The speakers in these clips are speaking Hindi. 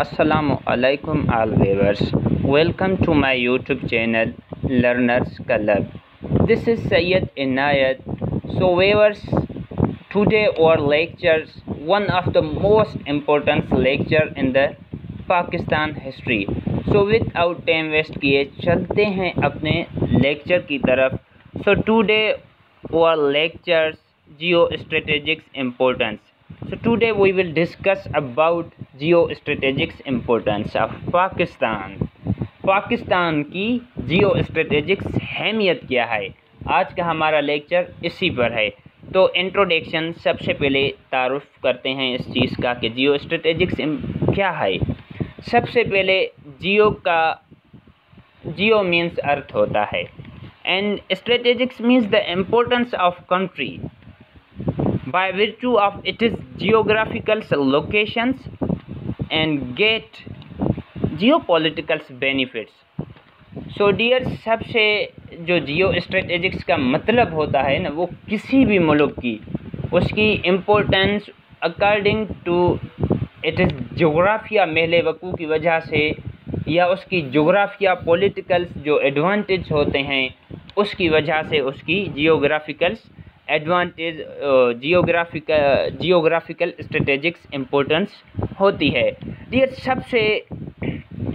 Assalamu alaikum all viewers. Welcome to my YouTube channel Learners Club. This is Sayyid Inayat. So viewers, today our lectures one of the most important lecture in the Pakistan history. So without time waste किए चलते हैं अपने lecture की तरफ. So today our lectures geostrategic importance. So today we will discuss about geostrategic importance of Pakistan. Pakistan की जियोस्ट्रेटेजिक अहमियत क्या है, आज का हमारा लेक्चर इसी पर है। तो इंट्रोडक्शन सबसे पहले तारुफ करते हैं इस चीज़ का कि जियोस्ट्रेटेजिक क्या है। सबसे पहले जियो मीन्स अर्थ होता है and strategics means the importance of country by virtue of its geographical locations and get geopolitical benefits. So dear, सबसे जो जियो स्ट्रेटेजिक्स का मतलब होता है ना, वो किसी भी मुल्क की उसकी इम्पोर्टेंस अकॉर्डिंग टू इट्स जोग्राफिया महल वकू की वजह से या उसकी जोग्राफिया पॉलिटिकल जो एडवांटेज होते हैं उसकी वजह से उसकी जियोग्राफिकल एडवांटेज जियोग्राफिकल स्ट्रेटेजिक्स इम्पोर्टेंस होती है। ये सबसे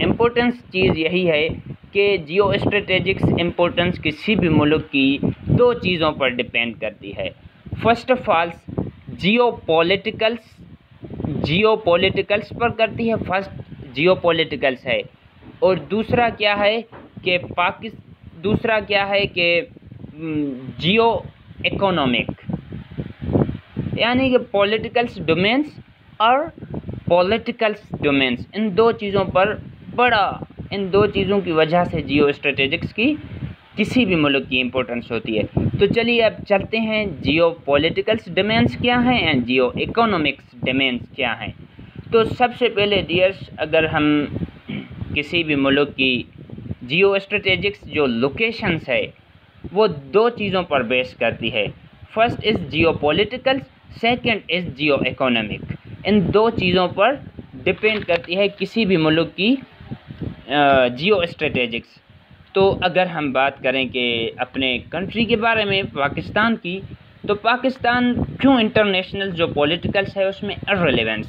इम्पोर्टेंस चीज़ यही है कि जियो स्ट्रेटेजिक्स इम्पोर्टेंस किसी भी मुल्क की दो चीज़ों पर डिपेंड करती है। फर्स्ट ऑफ ऑल जियोपॉलिटिकल्स पर करती है, फर्स्ट जियोपॉलिटिकल्स है, और दूसरा क्या है कि जियो इकोनॉमिक, यानी कि पॉलिटिकल्स डोमेन्स और पॉलिटिकल्स डोमेन्स, इन दो चीज़ों की वजह से जियो स्ट्रेटेजिक्स की किसी भी मुल्क की इम्पोर्टेंस होती है। तो चलिए अब चलते हैं जियो पॉलिटिकल्स डोमेन्स क्या हैं एंड जियो इकोनॉमिक्स डोमेन्स क्या हैं। तो सबसे पहले डियर्स, अगर हम किसी भी मुल्क की जियो स्ट्रेटेजिक्स जो लोकेशंस है वो दो चीज़ों पर बेस करती है। First is geopolitical, second is geoeconomic. इन दो चीज़ों पर डिपेंड करती है किसी भी मुल्क की जियो स्ट्रेटेजिक्स। तो अगर हम बात करें कि अपने कंट्री के बारे में, पाकिस्तान की, तो पाकिस्तान क्यों इंटरनेशनल जो पॉलिटिकल्स है उसमें इर्रेलेवेंट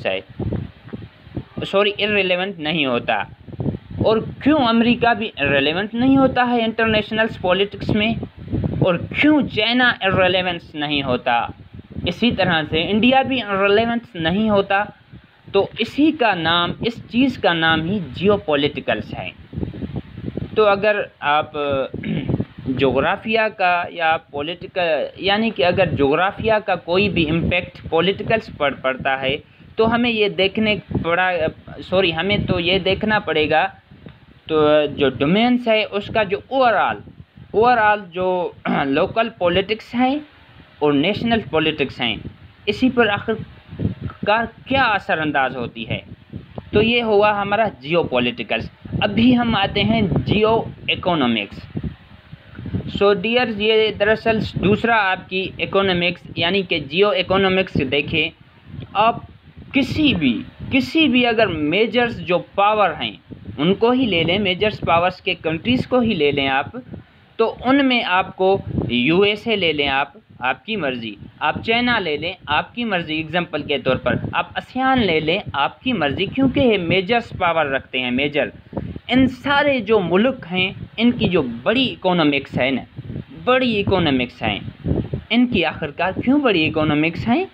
नहीं होता, और क्यों अमेरिका भी इर्रेलेवेंट नहीं होता है इंटरनेशनल पॉलिटिक्स में, और क्यों चाइना इर्रेलेवेंट नहीं होता, इसी तरह से इंडिया भी इर्रेलेवेंट नहीं होता। तो इस चीज़ का नाम ही जियोपॉलिटिकल्स है। तो अगर आप जोग्राफिया का या पॉलिटिकल, यानी कि अगर जोग्राफिया का कोई भी इम्पैक्ट पॉलिटिकल्स पर पड़ता है तो हमें ये देखना पड़ेगा तो जो डोमेन्स है उसका जो ओवरऑल जो लोकल पॉलिटिक्स हैं और नेशनल पॉलिटिक्स हैं, इसी पर आखिरकार क्या असरअंदाज होती है। तो ये हुआ हमारा जियो पॉलिटिकल्स। अभी हम आते हैं जियो इकोनॉमिक्स। सो डियर, ये दरअसल दूसरा आपकी इकोनॉमिक्स, यानी कि जियो इकोनॉमिक्स देखें आप, किसी भी अगर मेजर्स जो पावर हैं उनको ही ले लें, मेजर्स पावर्स के कंट्रीज़ को ही ले लें आप, तो उनमें आपको यूएसए ले लें आपकी मर्ज़ी, आप चाइना ले लें आपकी मर्ज़ी, एग्जांपल के तौर पर आप आसियान ले लें आपकी मर्ज़ी, क्योंकि ये मेजर्स पावर रखते हैं। इन सारे जो मुल्क हैं इनकी जो बड़ी इकोनॉमिक्स हैं, इनकी आखिरकार क्यों बड़ी इकोनॉमिक्स हैं?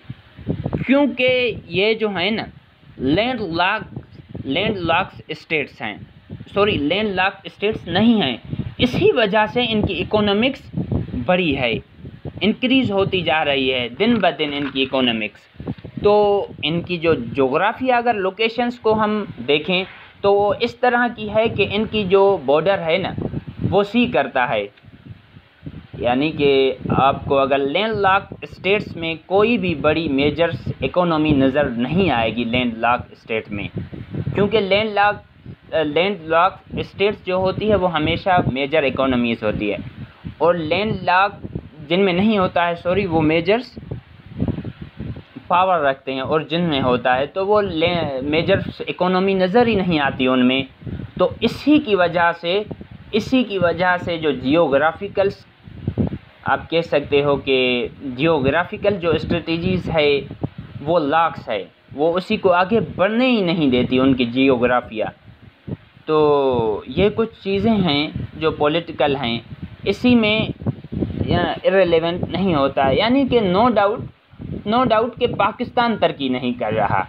क्योंकि ये जो है ना लैंडलॉक्ड स्टेट्स नहीं हैं, इसी वजह से इनकी इकोनॉमिक्स बड़ी है, इंक्रीज़ होती जा रही है दिन ब दिन इनकी इकोनॉमिक्स। तो इनकी जो जोग्राफिया अगर लोकेशंस को हम देखें तो वो इस तरह की है कि इनकी जो बॉर्डर है ना वो सी करता है, यानी कि आपको अगर लैंडलॉक्ड स्टेट्स में कोई भी बड़ी मेजर्स इकोनॉमी नज़र नहीं आएगी लैंडलॉक्ड स्टेट में, क्योंकि लैंडलॉक्ड स्टेट्स जो होती है वो हमेशा मेजर इकोनॉमीज़ होती है, और लैंडलॉक्ड जिनमें नहीं होता है वो मेजर्स पावर रखते हैं और जिनमें होता है तो वो मेजर इकोनॉमी नज़र ही नहीं आती उनमें। तो इसी की वजह से जो जियोग्राफिकल, आप कह सकते हो कि जियोग्राफिकल जो स्ट्रेटजीज़ है वो लॉक्स है, वो उसी को आगे बढ़ने ही नहीं देती उनकी जियोग्राफिया। तो ये कुछ चीज़ें हैं जो पॉलिटिकल हैं, इसी में इररिलेवेंट नहीं होता है। यानी कि नो डाउट कि पाकिस्तान तरक्की नहीं कर रहा,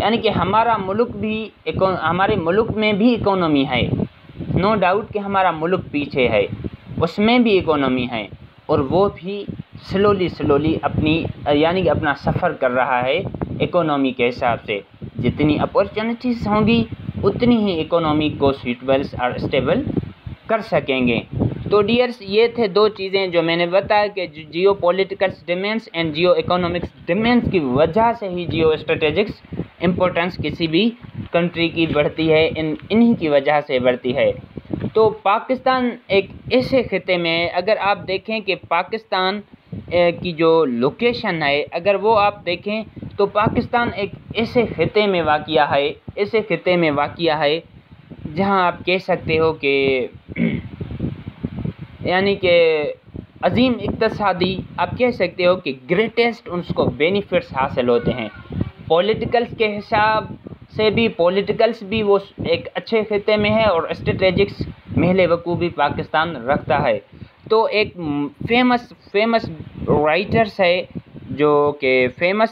यानी कि हमारे मुल्क में भी इकोनॉमी है, नो डाउट कि हमारा मुल्क पीछे है, उसमें भी इकोनॉमी है, और वो भी स्लोली अपना सफ़र कर रहा है इकोनॉमी के हिसाब से। जितनी अपॉर्चुनिटीज़ होंगी उतनी ही इकोनॉमी को सूटेबल और स्टेबल कर सकेंगे। तो डियर्स, ये थे दो चीज़ें जो मैंने बताया कि geopolitical demands and geoeconomics demands की वजह से ही जियो स्ट्रेटेजिक्स इम्पोर्टेंस किसी भी कंट्री की बढ़ती है, इन्हीं की वजह से बढ़ती है। तो पाकिस्तान एक ऐसे खिते में, अगर आप देखें कि पाकिस्तान की जो लोकेशन है, अगर वो आप देखें तो पाकिस्तान एक ऐसे खिते में वाक़िया है जहां आप कह सकते हो कि यानी कि अजीम इक़्तिसादी, आप कह सकते हो कि ग्रेटेस्ट उसको बेनिफिट्स हासिल होते हैं। पॉलिटिकल्स के हिसाब से भी पॉलिटिकल्स भी वो एक अच्छे खिते में है और स्ट्रेटेजिक्स महले वकूफ़ भी पाकिस्तान रखता है। तो एक फेमस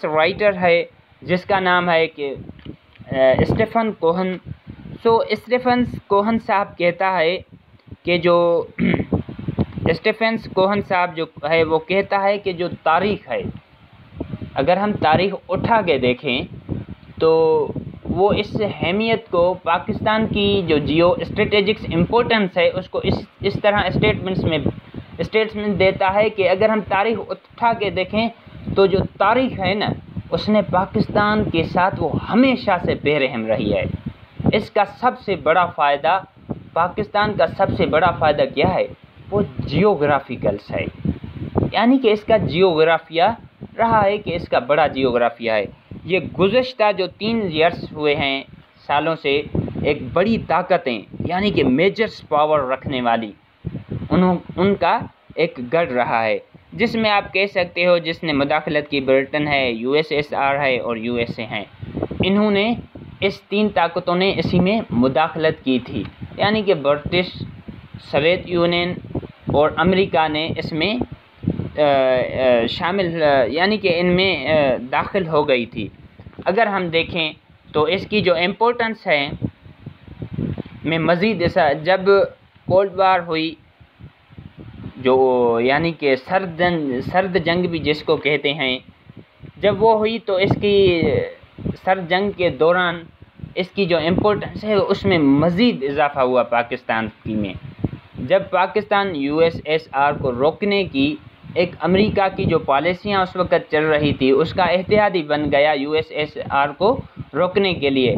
राइटर है जिसका नाम है कि स्टीफन कोहन। स्टीफन कोहन साहब कहता है कि वो कहता है कि जो तारीख़ है, अगर हम तारीख़ उठा के देखें तो वो इस अहमियत को, पाकिस्तान की जो जियो स्ट्रेटेजिक्स इम्पोर्टेंस है उसको इस तरह स्टेटमेंट देता है कि अगर हम तारीख़ उठा के देखें तो जो तारीख़ है ना, उसने पाकिस्तान के साथ वो हमेशा से बेरहम रही है। इसका सबसे बड़ा फ़ायदा, पाकिस्तान का सबसे बड़ा फ़ायदा क्या है? वो जियोग्राफिकल्स है, यानी कि इसका जियोग्राफिया रहा है कि इसका बड़ा जियोग्राफिया है। ये गुज़श्ता जो 3 ईयर्स हुए हैं, सालों से, एक बड़ी ताकतें यानी कि मेजर्स पावर रखने वाली उनका एक गढ़ रहा है, जिसमें आप कह सकते हो जिसने मुदाखलत की ब्रिटेन है, यूएसएसआर है और यूएसए हैं। इन्होंने इस 3 ताकतों ने इसी में मुदाखलत की थी, यानी कि ब्रिटिश, सोवियत यूनियन और अमेरिका ने इसमें शामिल, यानी कि इनमें दाखिल हो गई थी। अगर हम देखें तो इसकी जो इम्पोर्टेंस है में मज़ीद ऐसा, जब कोल्ड वार हुई, जो यानी कि सर्द जंग भी जिसको कहते हैं, जब वो हुई तो इसकी सर्द जंग के दौरान इसकी जो इम्पोर्टेंस है उसमें मज़ीद इजाफ़ा हुआ पाकिस्तान की में। जब पाकिस्तान यूएसएसआर को रोकने की एक अमेरिका की जो पॉलिसियाँ उस वक़्त चल रही थी, उसका इत्तेहादी बन गया यूएसएसआर को रोकने के लिए,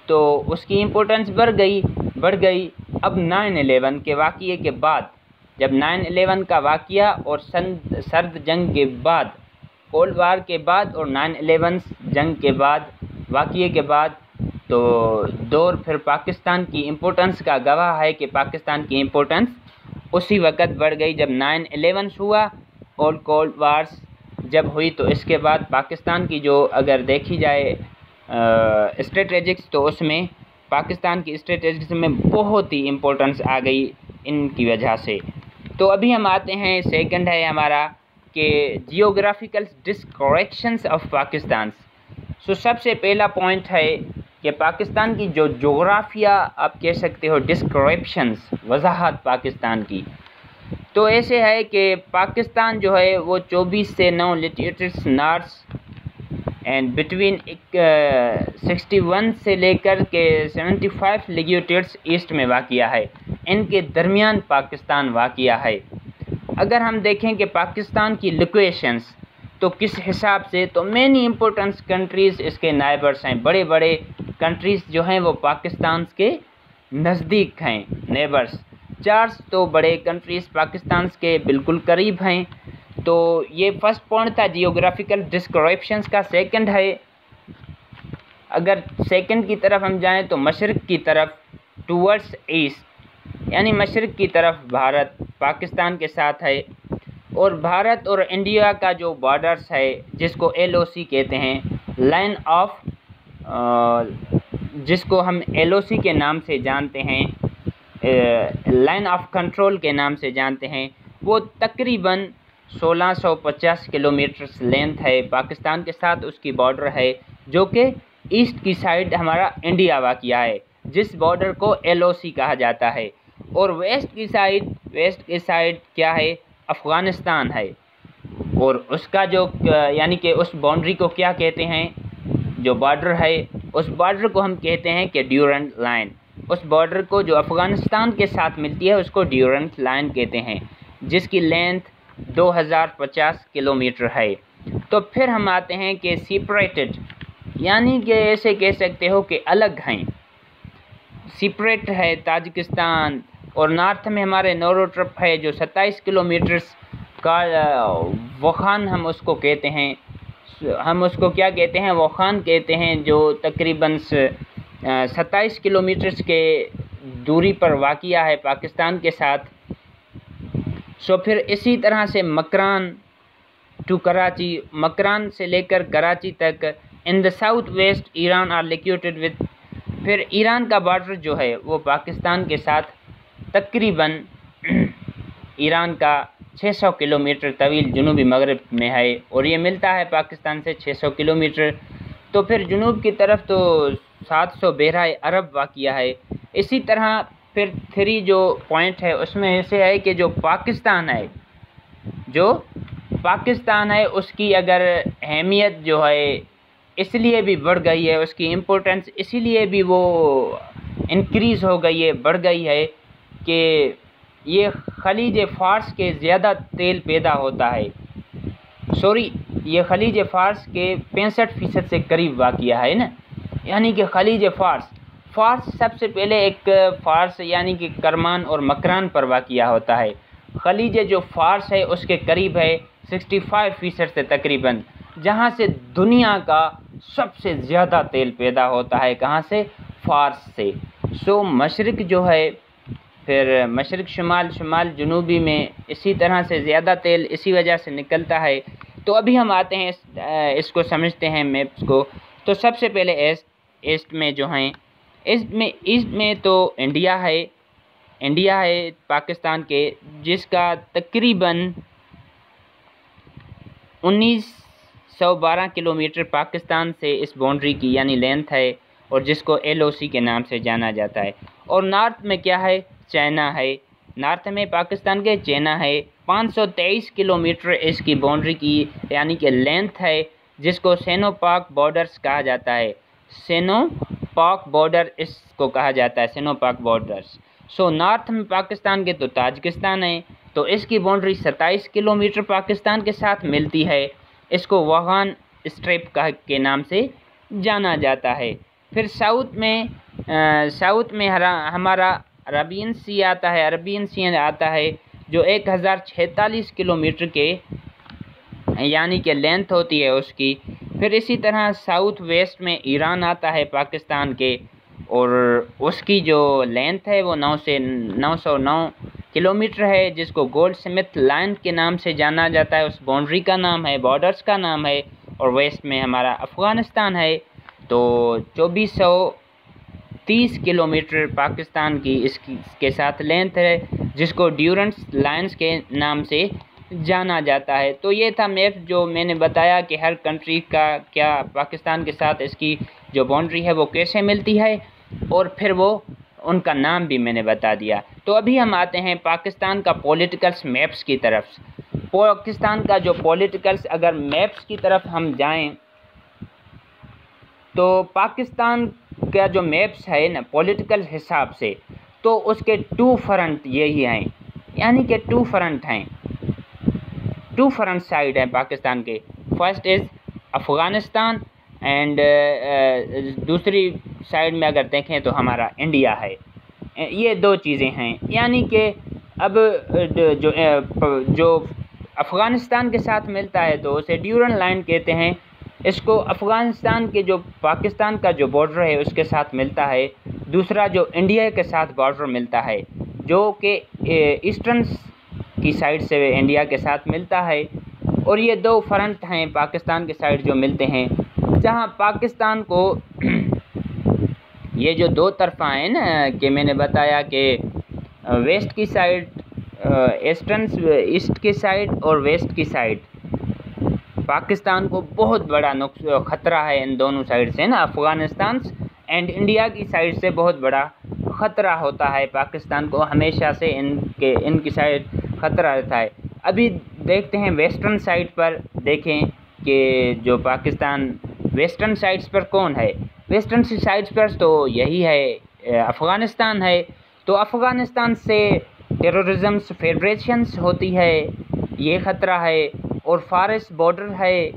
तो उसकी इम्पोर्टेंस बढ़ गई। अब 9/11 के वाक़ये के बाद, जब 9/11 का वाक़या और सर्द जंग के बाद, कोल्ड वार के बाद और 9/11 जंग के बाद, वाक़ये के बाद, तो दौर फिर पाकिस्तान की इम्पोर्टेंस का गवाह है कि पाकिस्तान की इम्पोर्टेंस उसी वक़्त बढ़ गई जब 9/11 हुआ और कोल्ड वार्स जब हुई। तो इसके बाद पाकिस्तान की जो अगर देखी जाए स्ट्रेटेजिक्स, तो उसमें पाकिस्तान की स्ट्रेटेजिक्स में बहुत ही इम्पोर्टेंस आ गई इनकी वजह से। तो अभी हम आते हैं, सेकंड है हमारा कि जियोग्राफिकल डिस्क्रिप्शंस ऑफ पाकिस्तान। सो सबसे पहला पॉइंट है कि पाकिस्तान की जो जोग्राफिया, आप कह सकते हो डिस्क्रिप्शंस, वजाहत पाकिस्तान की, तो ऐसे है कि पाकिस्तान जो है वो 24 से 9 लैटिट्यूड्स नॉर्थ एंड बिटवीन 61 से लेकर के 75 लैटिट्यूड्स ईस्ट में वाक़िया है। इनके दरमियान पाकिस्तान वाक़िया है। अगर हम देखें कि पाकिस्तान की लोकेशंस तो किस हिसाब से, तो मेनी इम्पोर्टेंट कंट्रीज़ इसके नाइबर्स हैं। बड़े बड़े कंट्रीज़ जो हैं वो पाकिस्तान के नज़दीक हैं, नेबर्स। 4 तो बड़े कंट्रीज़ पाकिस्तान के बिल्कुल करीब हैं, तो ये फर्स्ट पॉइंट था जियोग्राफिकल डिस्क्रिप्शंस का। सेकंड है, अगर सेकंड की तरफ हम जाएं तो मशरिक़ की तरफ टूवर्ड्स ईस्ट, यानी मशरिक़ की तरफ भारत पाकिस्तान के साथ है। और भारत और इंडिया का जो बॉर्डर्स है जिसको LOC कहते हैं, लाइन ऑफ, जिसको हम LOC के नाम से जानते हैं, लाइन ऑफ कंट्रोल के नाम से जानते हैं, वो तकरीबन 1650 किलोमीटर लेंथ है पाकिस्तान के साथ। उसकी बॉर्डर है जो कि ईस्ट की साइड हमारा इंडिया वाक़या है, जिस बॉर्डर को LOC कहा जाता है। और वेस्ट की साइड क्या है, अफ़गानिस्तान है। और उसका जो यानी कि उस बाउंड्री को क्या कहते हैं, जो बॉर्डर है उस बॉर्डर को हम कहते हैं कि ड्यूरेंट लाइन। उस बॉर्डर को जो अफ़गानिस्तान के साथ मिलती है उसको ड्यूरेंट लाइन कहते हैं, जिसकी लेंथ 2050 किलोमीटर है। तो फिर हम आते हैं कि सेपरेटेड, यानी कि ऐसे कह सकते हो कि अलग हैं, सेपरेट है ताजिकिस्तान। और नॉर्थ में हमारे नोरोट्रप है जो 27 किलोमीटर का वखान हम उसको कहते हैं, हम उसको क्या कहते हैं, वखान कहते हैं, जो तकरीबन 27 किलोमीटर के दूरी पर वाक़या है पाकिस्तान के साथ। सो फिर इसी तरह से मकरान टू कराची, मकरान से लेकर कराची तक in the south west Iran are located with. फिर ईरान का बॉर्डर जो है वो पाकिस्तान के साथ तकरीबन ईरान का 600 किलोमीटर तवील जुनूबी मगरब में है, और ये मिलता है पाकिस्तान से 600 किलोमीटर। तो फिर जुनूब की तरफ तो 700 बहराए अरब वाक़या है। इसी तरह फिर 3 जो पॉइंट है उसमें ऐसे है कि जो पाकिस्तान है उसकी अगर अहमियत जो है इसलिए भी बढ़ गई है, उसकी इम्पोर्टेंस इसीलिए भी वो इंक्रीज़ हो गई है, बढ़ गई है कि ये खलीज फ़ारस के ज़्यादा तेल पैदा होता है। ये खलीज फ़ारस के 65% से करीब वाक़या है ना, यानी कि खलीज फ़ारस सबसे पहले एक फ़ारस यानी कि करमान और मकरान पर वाक़या होता है। खलीज जो फ़ारस है उसके करीब है 65% से तकरीबन, जहाँ से दुनिया का सबसे ज़्यादा तेल पैदा होता है, कहाँ से, फ़ारस से। सो मशरिक़ जो है, फिर मशरिक़ शुमाल जनूबी में इसी तरह से ज़्यादा तेल इसी वजह से निकलता है। तो अभी हम आते हैं इसको समझते हैं मैप्स को। तो सबसे पहले ईस्ट में जो हैं, ईस्ट में तो इंडिया है पाकिस्तान के, जिसका तकरीबन 1912 किलोमीटर पाकिस्तान से इस बाउंड्री की यानी लेंथ है, और जिसको LOC के नाम से जाना जाता है। और नॉर्थ में क्या है, चाइना है। नॉर्थ में पाकिस्तान के चाइना है, 523 किलोमीटर इसकी बाउंड्री की यानी कि लेंथ है, जिसको सेनो पाक बॉर्डर्स कहा जाता है। सेनो पाक बॉर्डर इसको कहा जाता है, सेनो पाक बॉर्डर्स। सो नॉर्थ में पाकिस्तान के तो ताजिकिस्तान है, तो इसकी बाउंड्री 27 किलोमीटर पाकिस्तान के साथ मिलती है। इसको वागान स्ट्रिप के नाम से जाना जाता है। फिर साउथ में हमारा अरबियन सी आता है, जो 1046 किलोमीटर के यानी कि लेंथ होती है उसकी। फिर इसी तरह साउथ वेस्ट में ईरान आता है पाकिस्तान के, और उसकी जो लेंथ है वो 909 किलोमीटर है, जिसको गोल्ड स्मिथ लाइन के नाम से जाना जाता है। उस बाउंड्री का नाम है, बॉर्डर्स का नाम है। और वेस्ट में हमारा अफ़गानिस्तान है, तो 2430 किलोमीटर पाकिस्तान की इसके साथ लेंथ है, जिसको ड्यूरेंट लाइन्स के नाम से जाना जाता है। तो ये था मैप जो मैंने बताया कि हर कंट्री का क्या पाकिस्तान के साथ इसकी जो बाउंड्री है वो कैसे मिलती है, और फिर वो उनका नाम भी मैंने बता दिया। तो अभी हम आते हैं पाकिस्तान का पॉलिटिकल्स मैप्स की तरफ। पाकिस्तान का जो पॉलिटिकल्स अगर मैप्स की तरफ हम जाएं, तो पाकिस्तान का जो मैप्स है ना पॉलिटिकल हिसाब से, तो उसके 2 फ्रंट यही हैं, यानी कि 2 फ्रंट हैं, 2 फ्रंट साइड हैं पाकिस्तान के। फर्स्ट इज़ अफ़गानिस्तान एंड दूसरी साइड में अगर देखें तो इंडिया है। ये 2 चीज़ें हैं, यानी कि अब जो अफ़गानिस्तान के साथ मिलता है तो उसे ड्यूरन लाइन कहते हैं। इसको अफ़गानिस्तान के जो पाकिस्तान का जो बॉर्डर है उसके साथ मिलता है। दूसरा जो इंडिया के साथ बॉर्डर मिलता है जो कि ईस्टर्न की साइड से इंडिया के साथ मिलता है। और ये दो फ्रंट हैं पाकिस्तान के साइड जो मिलते हैं, जहां पाकिस्तान को ये जो दो तरफा है ना कि मैंने बताया कि वेस्ट की साइड, ईस्ट की साइड और वेस्ट की साइड, पाकिस्तान को बहुत बड़ा ख़तरा है इन दोनों साइड से ना। अफ़गानिस्तान एंड इंडिया की साइड से बहुत बड़ा ख़तरा होता है पाकिस्तान को, हमेशा से इनकी साइड ख़तरा रहता है। अभी देखते हैं वेस्टर्न साइड पर, देखें कि जो पाकिस्तान वेस्टर्न साइड्स पर कौन है। वेस्टर्न साइड्स पर तो यही है, अफ़गानिस्तान है। तो अफ़गानिस्तान से टेररिज्म फेडरेशंस होती है, ये ख़तरा है। और फॉरेस्ट बॉर्डर है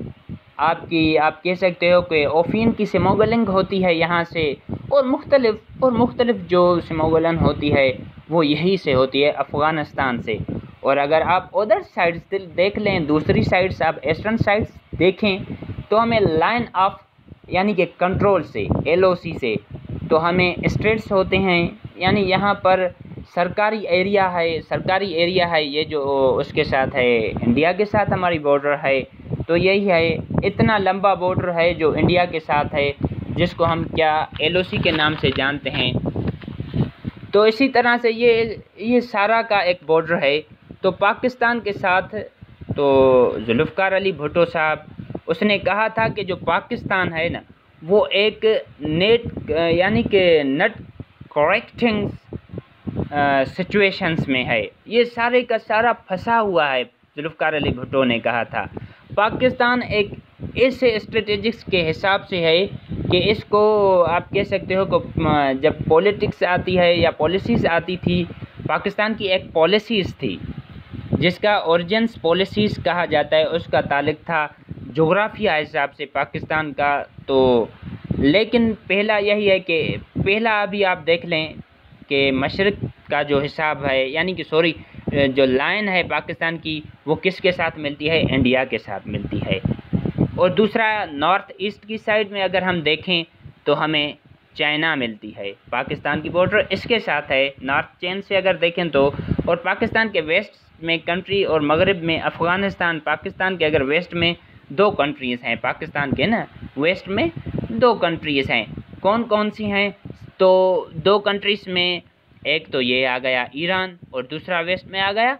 आप कह सकते हो कि ओफीन की स्मगलिंग होती है यहाँ से, और मुख्तलिफ जो स्मगलिंग होती है वो यही से होती है अफ़गानिस्तान से। और अगर आप उधर साइड्स देख लें, दूसरी साइड्स आप ईस्टर्न साइड्स देखें, तो हमें लाइन ऑफ यानी कि कंट्रोल से LOC से तो हमें स्टेट्स होते हैं, यानी यहाँ पर सरकारी एरिया है ये जो उसके साथ है, इंडिया के साथ हमारी बॉर्डर है। तो यही है, इतना लंबा बॉर्डर है जो इंडिया के साथ है, जिसको हम क्या LOC के नाम से जानते हैं। तो इसी तरह से ये सारा का एक बॉर्डर है। तो पाकिस्तान के साथ तो जुल्फ़िकार अली भुट्टो साहब उसने कहा था कि जो पाकिस्तान है ना वो एक नेट यानी कि नट करेक्टिंग सिचुएशंस में है, ये सारे का सारा फंसा हुआ है। जुल्फ़िकार अली भुट्टो ने कहा था पाकिस्तान एक ऐसे स्ट्रेटेजिक्स के हिसाब से है कि इसको आप कह सकते हो कि जब पॉलिटिक्स आती है या पॉलिसीज़ आती थी, पाकिस्तान की एक पॉलिसीज़ थी जिसका ओरिजिन्स पॉलिसीज़ कहा जाता है, उसका ताल्लुक़ था जोग्राफिया हिसाब से पाकिस्तान का। तो लेकिन पहला यही है कि पहला अभी आप देख लें कि मशरक़ का जो हिसाब है, यानी कि सॉरी जो लाइन है पाकिस्तान की वो किसके साथ मिलती है, इंडिया के साथ मिलती है। और दूसरा नॉर्थ ईस्ट की साइड में अगर हम देखें तो हमें चाइना मिलती है, पाकिस्तान की बॉर्डर इसके साथ है नॉर्थ चेन से अगर देखें तो। और पाकिस्तान के वेस्ट में कंट्री और मगरिब में अफ़गानिस्तान, पाकिस्तान के अगर वेस्ट में दो कंट्रीज़ हैं, पाकिस्तान के ना वेस्ट में दो कंट्रीज़ हैं, कौन कौन सी हैं? तो दो कंट्रीज़ में एक तो ये आ गया ईरान और दूसरा वेस्ट में आ गया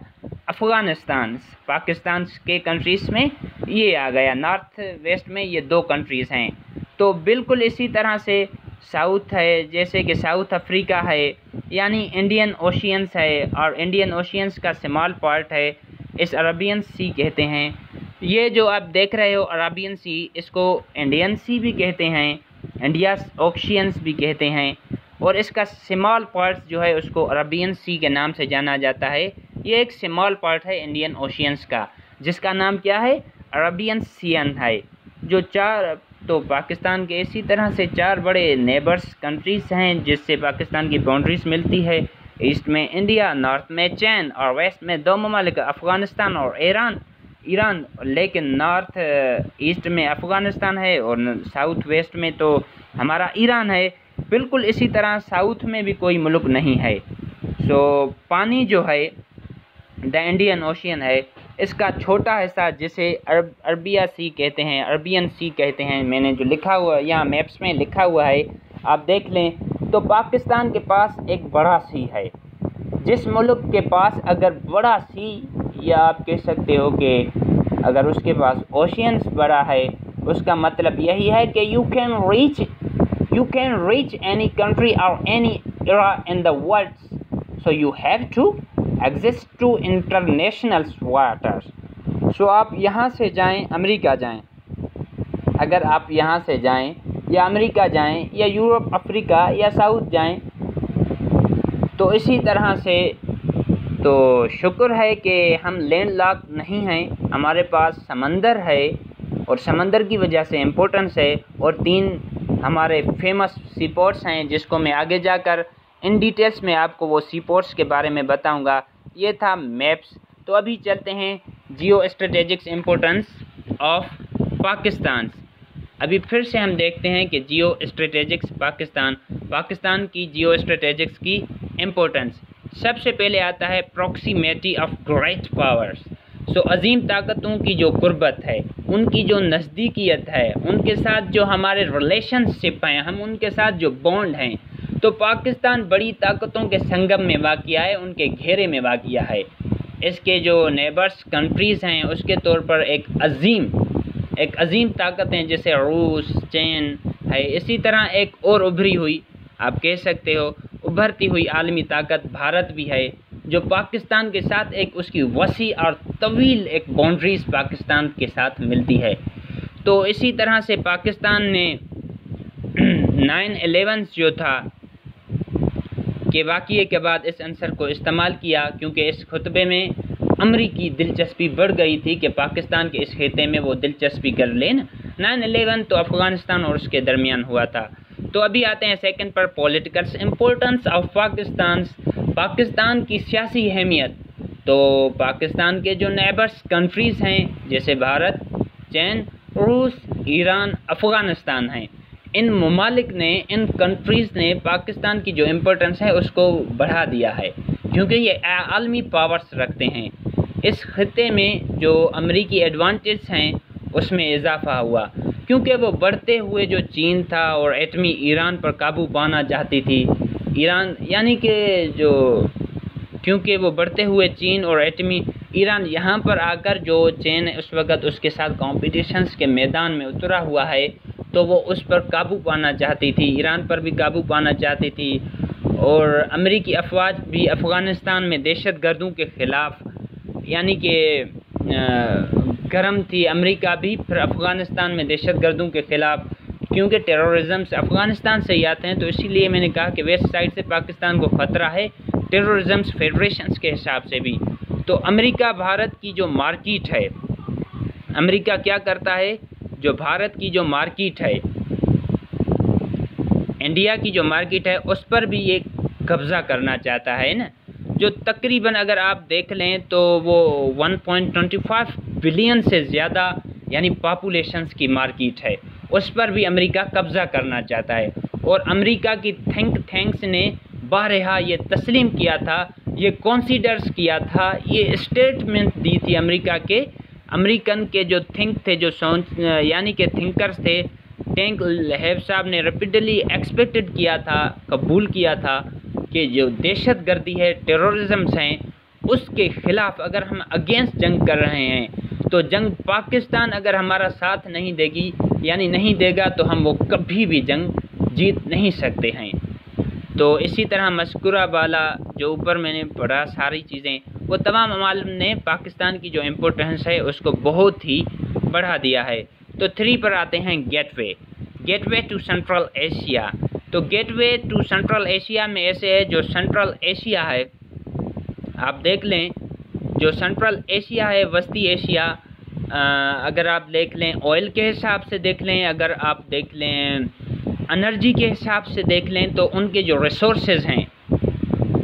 अफ़गानिस्तान। पाकिस्तान के कंट्रीज़ में ये आ गया, नॉर्थ वेस्ट में ये दो कंट्रीज़ हैं। तो बिल्कुल इसी तरह से साउथ है, जैसे कि साउथ अफ्रीका है, यानी इंडियन ओशियंस है, और इंडियन ओशियंस का स्मॉल पार्ट है, इस अरबियन सी कहते हैं। ये जो आप देख रहे हो अरबियन सी, इसको इंडियन सी भी कहते हैं, इंडिया ओशियंस भी कहते हैं। और इसका स्मॉल पार्ट जो है उसको अरबियन सी के नाम से जाना जाता है। ये एक स्मॉल पार्ट है इंडियन ओशियंस का, जिसका नाम क्या है, अरबियन सीन है। जो चार तो पाकिस्तान के इसी तरह से चार बड़े नेबर्स कंट्रीज़ हैं जिससे पाकिस्तान की बाउंड्रीज मिलती है। ईस्ट में इंडिया, नॉर्थ में चीन और वेस्ट में दो ममालिक अफ़गानिस्तान और ईरान। लेकिन नॉर्थ ईस्ट में अफ़गानिस्तान है और साउथ वेस्ट में तो हमारा ईरान है। बिल्कुल इसी तरह साउथ में भी कोई मुल्क नहीं है। सो पानी जो है द इंडियन ओशियन है, इसका छोटा हिस्सा जिसे अरबिया सी कहते हैं, अरबियन सी कहते हैं, मैंने जो लिखा हुआ यहाँ मैप्स में लिखा हुआ है आप देख लें तो पाकिस्तान के पास एक बड़ा सी है। जिस मुल्क के पास अगर बड़ा सी, या आप कह सकते हो कि अगर उसके पास ओशियंस बड़ा है, उसका मतलब यही है कि you can reach any country और any area in the world, so you have to access to international waters. So आप यहाँ से जाएं, अमेरिका जाएं, अगर आप यहाँ से जाएं या अमेरिका जाएं या यूरोप, अफ्रीका या साउथ जाएं, तो इसी तरह से तो शुक्र है कि हम लैंडलॉक नहीं हैं, हमारे पास समंदर है और समंदर की वजह से इम्पोर्टेंस है। और 3 हमारे फेमस सी पोर्ट्स हैं जिसको मैं आगे जाकर इन डिटेल्स में आपको वो सी पोर्ट्स के बारे में बताऊंगा। ये था मैप्स। तो अभी चलते हैं जियो स्ट्रेटेजिक्स इम्पोर्टेंस ऑफ पाकिस्तान। अभी फिर से हम देखते हैं कि जियो स्ट्रेटेजिक्स पाकिस्तान की जियो स्ट्रेटेजिक्स की इम्पोर्टेंस। सबसे पहले आता है प्रॉक्सिमिटी ऑफ ग्रेट पावर्स। सो अजीम ताकतों की जो कुर्बत है, उनकी जो नज़दीकियत है, उनके साथ जो हमारे रिलेशनशिप हैं, हम उनके साथ जो बॉन्ड हैं, तो पाकिस्तान बड़ी ताकतों के संगम में वाक़िया है, उनके घेरे में वाक़िया है। इसके जो नेबर्स कंट्रीज़ हैं उसके तौर पर एक अजीम ताकतें जैसे रूस, चीन है। इसी तरह एक और उभरी हुई, आप कह सकते हो उभरती हुई आलमी ताकत भारत भी है, जो पाकिस्तान के साथ एक उसकी वसी और तवील एक बाउंड्रीज़ पाकिस्तान के साथ मिलती है। तो इसी तरह से पाकिस्तान ने 9/11 जो था के वाक़ये के बाद इस अंसर को इस्तेमाल किया, क्योंकि इस खुतबे में अमरीकी दिलचस्पी बढ़ गई थी कि पाकिस्तान के इस खिते में वो दिलचस्पी कर लें। 9/11 तो अफ़गानिस्तान और उसके दरमियान हुआ था। तो अभी आते हैं सेकंड पर, पॉलिटिकल इम्पोर्टेंस ऑफ पाकिस्तान की सियासी अहमियत। तो पाकिस्तान के जो नेबर्स कंट्रीज़ हैं जैसे भारत, चीन, रूस, ईरान, अफ़गानिस्तान हैं, इन ममालिक ने, इन कंट्रीज़ ने पाकिस्तान की जो इम्पोर्टेंस है उसको बढ़ा दिया है, क्योंकि ये आलमी पावर्स रखते हैं। इस खिते में जो अमरीकी एडवांटेज हैं उसमें इजाफा हुआ, क्योंकि वो बढ़ते हुए जो चीन था और एटमी ईरान पर काबू पाना चाहती थी। ईरान यानी कि क्योंकि वो बढ़ते हुए चीन और एटमी ईरान यहाँ पर आकर, जो चीन उस वक़्त उसके साथ कॉम्पिटिशन्स के मैदान में उतरा हुआ है, तो वो उस पर काबू पाना चाहती थी, ईरान पर भी काबू पाना चाहती थी। और अमरीकी अफवाज भी अफ़गानिस्तान में दहशतगर्दों के ख़िलाफ़ यानी कि गर्म थी। अमेरिका भी फिर अफ़गानिस्तान में दहशतगर्दों के ख़िलाफ़, क्योंकि टेररिज़म से अफ़गानिस्तान से ही आते हैं, तो इसीलिए मैंने कहा कि वेस्ट साइड से पाकिस्तान को ख़तरा है टेररिज़म फेडरेशंस के हिसाब से भी। तो अमेरिका भारत की जो मार्केट है, अमेरिका क्या करता है, जो भारत की जो मार्केट है, इंडिया की जो मार्केट है, उस पर भी ये कब्ज़ा करना चाहता है ना। जो तकरीबन अगर आप देख लें तो वो 1.25 बिलियन से ज़्यादा यानी पॉपुलेशंस की मार्केट है, उस पर भी अमेरिका कब्ज़ा करना चाहता है। और अमेरिका की थिंक टैंक्स ने बारहा ये तस्लीम किया था, ये कंसीडर्स किया था, ये स्टेटमेंट दी थी अमेरिकन के जो थिंक थे, जो सोच यानी कि थिंकर्स थे, टैंक लहब साहब ने रेपिडली एक्सपेक्टेड किया था, कबूल किया था कि जो दहशतगर्दी है, टेररिज़म्स हैं, उसके ख़िलाफ़ अगर हम अगेंस्ट जंग कर रहे हैं, तो जंग पाकिस्तान अगर हमारा साथ नहीं देगी यानी नहीं देगा, तो हम वो कभी भी जंग जीत नहीं सकते हैं। तो इसी तरह मस्कुरा वाला जो ऊपर मैंने पढ़ा सारी चीज़ें, वो तमाम अमाल ने पाकिस्तान की जो इम्पोर्टेंस है उसको बहुत ही बढ़ा दिया है। तो 3 पर आते हैं, गेटवे टू सेंट्रल एशिया। तो गेटवे टू सेंट्रल एशिया में ऐसे है, जो सेंट्रल एशिया है, आप देख लें, जो सेंट्रल एशिया है, वस्ती एशिया, अगर आप देख लें ऑयल के हिसाब से देख लें, अगर आप देख लें एनर्जी के हिसाब से देख लें, तो उनके जो रिसोर्सेज हैं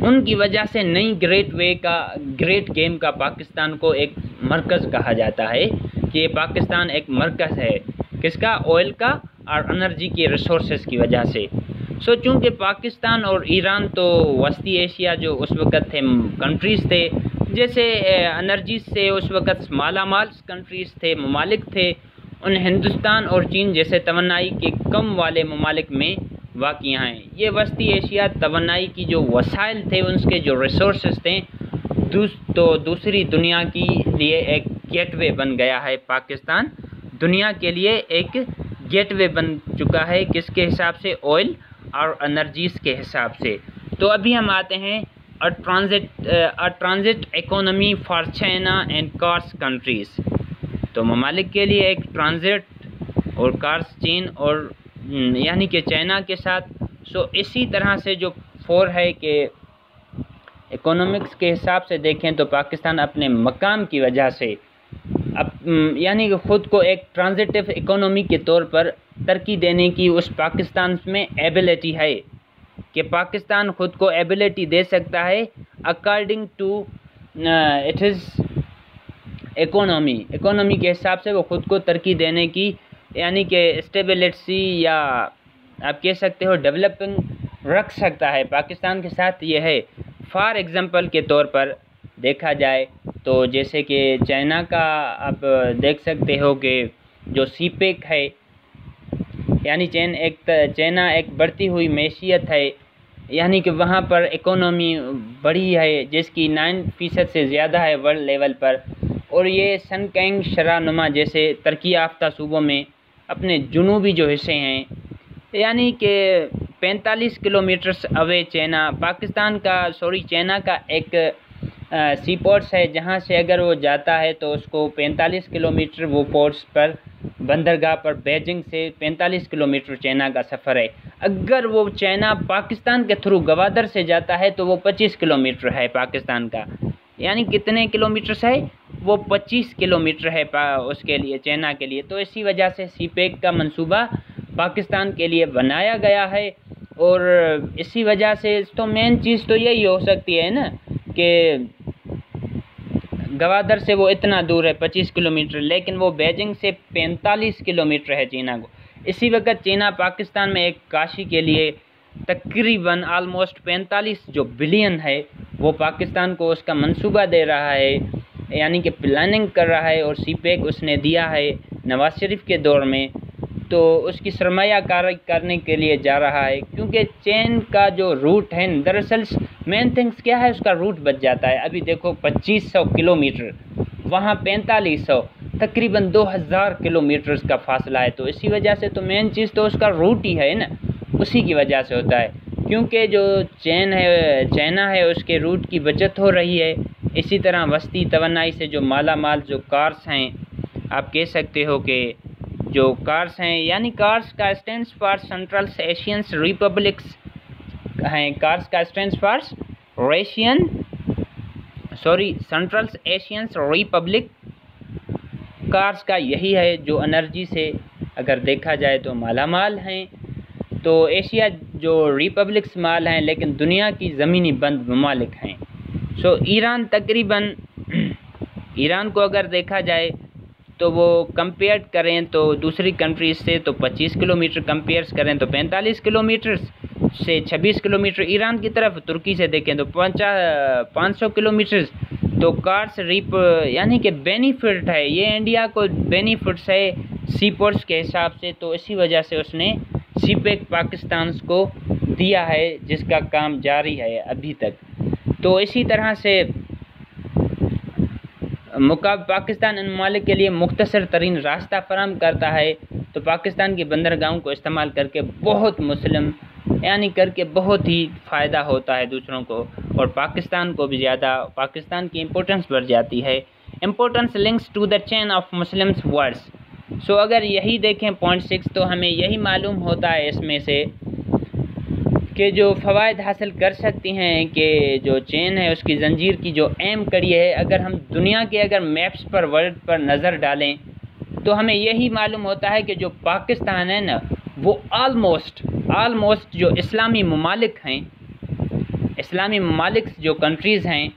उनकी वजह से नई ग्रेट गेम का पाकिस्तान को एक मरकज़ कहा जाता है कि पाकिस्तान एक मरकज़ है, किसका, ऑयल का और एनर्जी के रिसोर्सेज की वजह से। सो चूँकि पाकिस्तान और ईरान तो वस्ती एशिया जो उस वक़्त थे कंट्रीज़ थे, जैसे एनर्जी से उस वक़्त मालामाल कंट्रीज़ थे, ममालिक थे, उन हिंदुस्तान और चीन जैसे तवन्नाई के कम वाले ममालिक में वाक़िया हैं। ये वस्ती एशिया तवन्नाई की जो वसाइल थे, उनके जो रिसोर्सेज थे, तो दूसरी दुनिया के लिए एक गेटवे बन गया है। पाकिस्तान दुनिया के लिए एक गेटवे बन चुका है, किसके हिसाब से, ऑयल और एनर्जीज़ के हिसाब से। तो अभी हम आते हैं transit economy for China and cars countries. तो ममालिक के लिए एक ट्रांजिट और कार्स चीन और यानी कि चाइना के साथ। सो इसी तरह से जो 4 है कि इकोनॉमिक्स के हिसाब से देखें तो पाकिस्तान अपने मकाम की वजह से यानी कि ख़ुद को एक ट्रांजिटिव इकोनॉमी के तौर पर तरक्की देने की उस पाकिस्तान में एबिलिटी है कि पाकिस्तान ख़ुद को एबिलिटी दे सकता है according to it is economy के हिसाब से वो ख़ुद को तरक्की देने की, यानी कि स्टेबिलिटी या आप कह सकते हो डेवलपिंग रख सकता है। पाकिस्तान के साथ ये है। फॉर एग्ज़ाम्पल के तौर पर देखा जाए तो जैसे कि चाइना का आप देख सकते हो कि जो सीपेक है, यानी चाइना एक बढ़ती हुई मैशियत है, यानी कि वहाँ पर इकोनॉमी बढ़ी है जिसकी 9% से ज़्यादा है वर्ल्ड लेवल पर। और ये सनकैंग शरानुमा जैसे तरक्की याफ्ता सूबों में अपने जुनूबी जो हिस्से हैं, यानी कि 45 किलोमीटर्स अवे चाइना का एक सी पोर्ट्स है, जहाँ से अगर वो जाता है तो उसको 45 किलोमीटर वो पोर्ट्स पर बंदरगाह पर बीजिंग से 45 किलोमीटर चाइना का सफ़र है। अगर वो चाइना पाकिस्तान के थ्रू गवादर से जाता है तो वो 25 किलोमीटर है पाकिस्तान का, यानी कितने किलोमीटर्स है वो 25 किलोमीटर है उसके लिए, चाइना के लिए। तो इसी वजह से सीपेक का मंसूबा पाकिस्तान के लिए बनाया गया है। और इसी वजह से तो मेन चीज़ तो यही हो सकती है ना कि गवादर से वो इतना दूर है 25 किलोमीटर, लेकिन वो बीजिंग से 45 किलोमीटर है चाइना को। इसी वक्त चाइना पाकिस्तान में एक काशी के लिए तकरीबन ऑलमोस्ट 45 जो बिलियन है वो पाकिस्तान को उसका मंसूबा दे रहा है, यानी कि प्लानिंग कर रहा है। और सीपेक उसने दिया है नवाज शरीफ के दौर में, तो उसकी सरमायाकारी करने के लिए जा रहा है। क्योंकि चीन का जो रूट है, दरअसल मेन थिंग्स क्या है, उसका रूट बच जाता है। अभी देखो 2500 किलोमीटर, वहाँ 4500, तकरीबन 2000 किलोमीटर का फासला है। तो इसी वजह से तो मेन चीज़ तो उसका रूट ही है ना, उसी की वजह से होता है। क्योंकि जो चाइना है उसके रूट की बचत हो रही है। इसी तरह वस्ती तवन्नाई से जो माला माल जो कार्स हैं, आप कह सकते हो कि जो कार्स हैं, यानी कार्स का stands for central Asian republics हैं, कार्स का stands for central Asian Republic, cars का यही है जो एनर्जी से अगर देखा जाए तो माला माल हैं। तो एशिया जो रिपब्लिक्स माल हैं, लेकिन दुनिया की ज़मीनी बंद ममालिक हैं। ईरान तकरीबन ईरान को अगर देखा जाए तो वो कंपेयर करें तो दूसरी कंट्रीज से तो 25 किलोमीटर कंपेयर करें तो 45 किलोमीटर से 26 किलोमीटर ईरान की तरफ, तुर्की से देखें तो 500 किलोमीटर। तो कार्स यानी कि बेनिफिट है, ये इंडिया को बेनिफिट्स है सी पोर्ट्स के हिसाब से। तो इसी वजह से उसने सीपेक पाकिस्तान को दिया है, जिसका काम जारी है अभी तक। तो इसी तरह से पाकिस्तान इन ममालिक के लिए मुख्तसर तरीन रास्ता फराहम करता है। तो पाकिस्तान की बंदरगाहों को इस्तेमाल करके बहुत ही फ़ायदा होता है दूसरों को, और पाकिस्तान को भी ज़्यादा, पाकिस्तान की इम्पोर्टेंस बढ़ जाती है। Importance links to the chain of Muslims words. अगर यही देखें पॉइंट 6, तो हमें यही मालूम होता है इसमें से कि जो फ़वाइद हासिल कर सकती हैं कि जो चेन है उसकी जंजीर की जो अहम कड़ी है, अगर हम दुनिया के अगर मैप्स पर वर्ल्ड पर नज़र डालें तो हमें यही मालूम होता है कि जो पाकिस्तान है ना, वो आलमोस्ट जो इस्लामी ममालिक हैं, इस्लामी ममालिक जो कंट्रीज़ हैं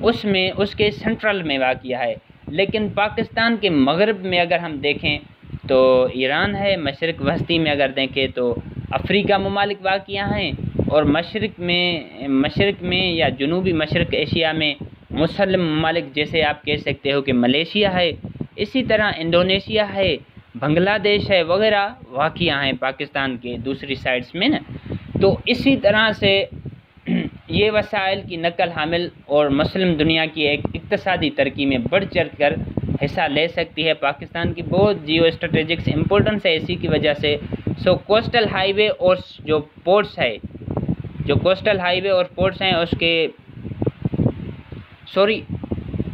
उसमें उसके सेंट्रल में वाक़िया है। लेकिन पाकिस्तान के मगरब में अगर हम देखें तो ईरान है, मशरक़ वस्ती में अगर देखें तो अफ्रीका ममालिक वाक़िया हैं, और मशरक़ में या जनूबी मशरक़ एशिया में मुस्लिम ममालिक जैसे आप कह सकते हो कि मलेशिया है, इसी तरह इंडोनेशिया है, बांग्लादेश है वगैरह वाक़िया हैं पाकिस्तान के दूसरी साइड्स में ना। तो इसी तरह से ये वसाइल की नकल हामिल और मुस्लिम दुनिया की एक इक़्तिसादी तरक्की में बढ़ चढ़ कर हिस्सा ले सकती है। पाकिस्तान की बहुत जियो स्ट्रेटेजिक्स इम्पोर्टेंस है इसी की वजह से। कोस्टल हाईवे और जो पोर्ट्स है, जो कोस्टल हाईवे और पोर्ट्स हैं उसके